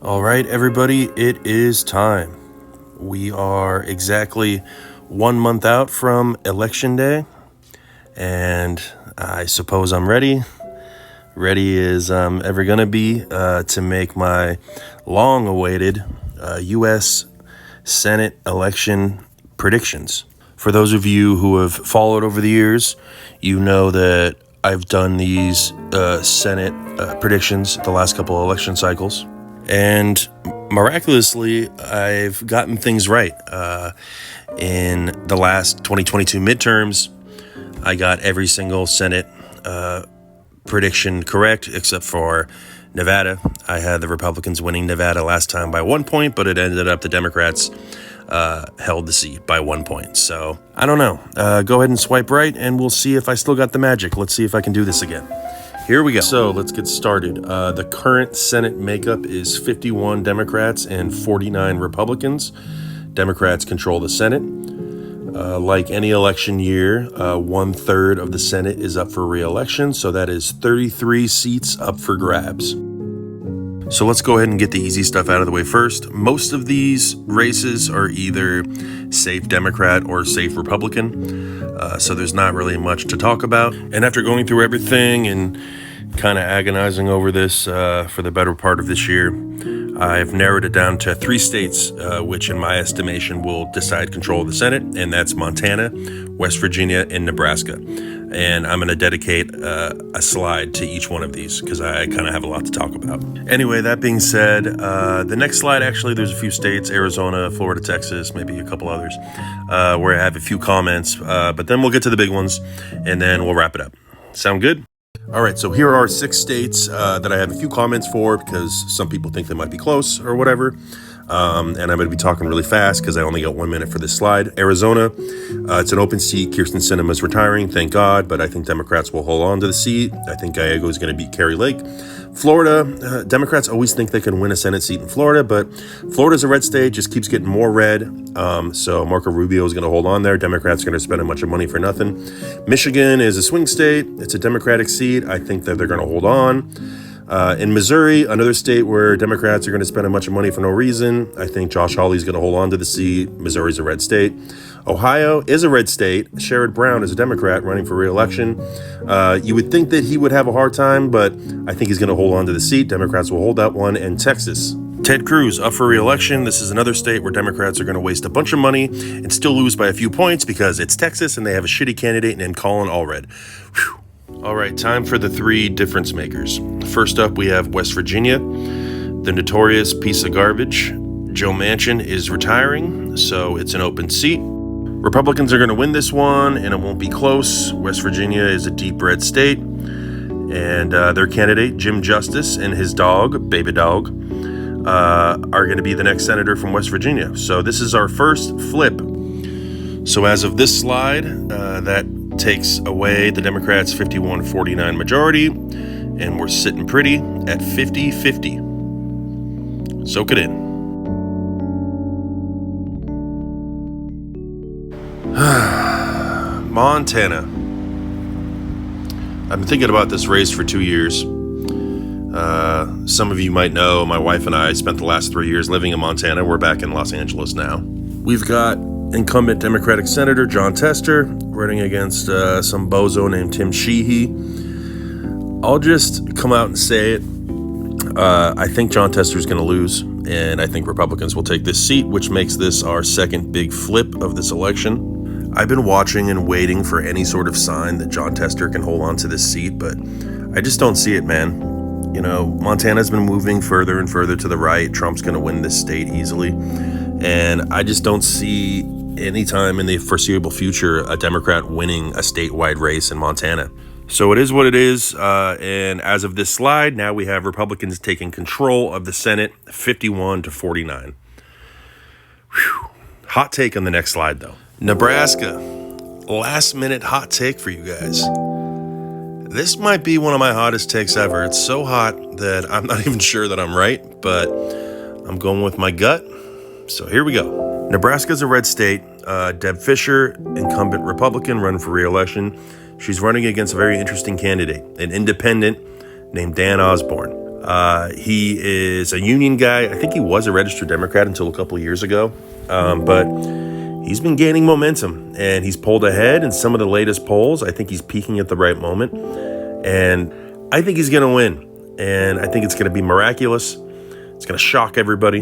All right, everybody, it is time. We are exactly 1 month out from Election Day, and I suppose I'm ready. Ready as I'm ever going to be to make my long-awaited U.S. Senate election predictions. For those of you who have followed over the years, you know that I've done these Senate predictions the last couple of election cycles. And miraculously, I've gotten things right. In the last 2022 midterms, I got every single Senate prediction correct, except for Nevada. I had the Republicans winning Nevada last time by 1 point, but it ended up the Democrats held the seat by 1 point. So I don't know. Go ahead and swipe right, and we'll see if I still got the magic. Let's see if I can do this again. Here we go. So let's get started. The current Senate makeup is 51 Democrats and 49 Republicans. Democrats control the Senate. Like any election year, 1/3 of the Senate is up for re-election, so that is 33 seats up for grabs. So let's go ahead and get the easy stuff out of the way first. Most of these races are either safe Democrat or safe Republican, so there's not really much to talk about. And after going through everything and kind of agonizing over this for the better part of this year, I've narrowed it down to 3 states, which in my estimation will decide control of the Senate, and that's Montana, West Virginia, and Nebraska. And I'm going to dedicate a slide to each one of these because I kind of have a lot to talk about. Anyway, that being said, the next slide, actually, there's a few states, Arizona, Florida, Texas, maybe a couple others, where I have a few comments, but then we'll get to the big ones, and then we'll wrap it up. Sound good? All right, so here are 6 states that I have a few comments for because some people think they might be close or whatever. And I'm going to be talking really fast because I only got 1 minute for this slide. Arizona, it's an open seat. Kyrsten Sinema is retiring, thank God, but I think Democrats will hold on to the seat. I think Gallego is going to beat Kari Lake. Florida, Democrats always think they can win a Senate seat in Florida, but Florida's a red state, just keeps getting more red. So Marco Rubio is going to hold on there. Democrats are going to spend a bunch of money for nothing. Michigan is a swing state. It's a Democratic seat. I think that they're going to hold on. In Missouri, another state where Democrats are going to spend a bunch of money for no reason, I think Josh Hawley's going to hold on to the seat. Missouri's a red state. Ohio is a red state. Sherrod Brown is a Democrat running for re-election. You would think that he would have a hard time, but I think he's going to hold on to the seat. Democrats will hold that one. And Texas, Ted Cruz up for re-election. This is another state where Democrats are going to waste a bunch of money and still lose by a few points because it's Texas and they have a shitty candidate named Colin Allred. Whew. All right, time for the 3 difference makers. First up, we have West Virginia, the notorious piece of garbage. Joe Manchin is retiring, so it's an open seat. Republicans are going to win this one, and it won't be close. West Virginia is a deep red state, and their candidate, Jim Justice, and his dog, Baby Dog, are going to be the next senator from West Virginia. So this is our first flip. So as of this slide, that takes away the Democrats' 51-49 majority, and we're sitting pretty at 50-50. Soak it in. Montana. I've been thinking about this race for 2 years. Some of you might know my wife and I spent the last 3 years living in Montana. We're back in Los Angeles now. We've got incumbent Democratic Senator Jon Tester running against some bozo named Tim Sheehy. I'll just come out and say it. I think Jon Tester's going to lose, and I think Republicans will take this seat, which makes this our second big flip of this election. I've been watching and waiting for any sort of sign that Jon Tester can hold on to this seat, but I just don't see it, man. You know, Montana's been moving further and further to the right. Trump's going to win this state easily, and I just don't see anytime in the foreseeable future a Democrat winning a statewide race in Montana. So it is what it is, and as of this slide, now we have Republicans taking control of the Senate, 51-49. Whew. Hot take on the next slide, though. Nebraska, last minute hot take for you guys. This might be one of my hottest takes ever. It's so hot that I'm not even sure that I'm right, but I'm going with my gut. So here we go. Nebraska's a red state. Deb Fischer, incumbent Republican, running for re-election. She's running against a very interesting candidate, an independent named Dan Osborne. He is a union guy. I think he was a registered Democrat until a couple of years ago. But he's been gaining momentum, and he's pulled ahead in some of the latest polls. I think he's peaking at the right moment, and I think he's going to win. And I think it's going to be miraculous. It's going to shock everybody.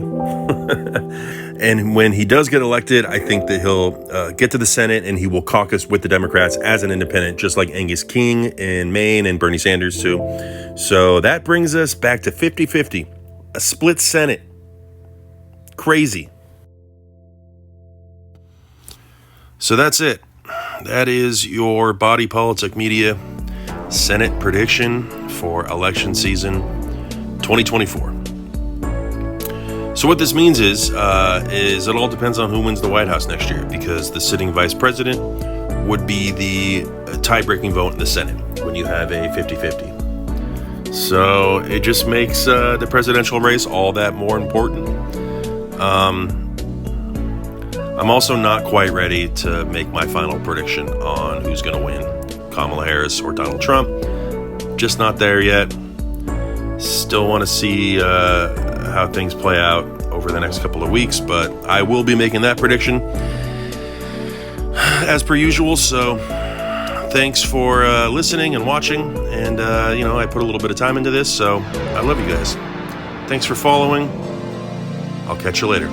And when he does get elected, I think that he'll get to the Senate and he will caucus with the Democrats as an independent, just like Angus King in Maine and Bernie Sanders too. So that brings us back to 50-50, a split Senate. Crazy. So that's it. That is your Body Politic Media Senate prediction for election season 2024. So what this means is it all depends on who wins the White House next year, because the sitting vice president would be the tie-breaking vote in the Senate when you have a 50-50. So it just makes the presidential race all that more important. I'm also not quite ready to make my final prediction on who's going to win, Kamala Harris or Donald Trump. Just not there yet. Still want to see how things play out over the next couple of weeks, but I will be making that prediction as per usual. So thanks for listening and watching. And, I put a little bit of time into this, so I love you guys. Thanks for following. I'll catch you later.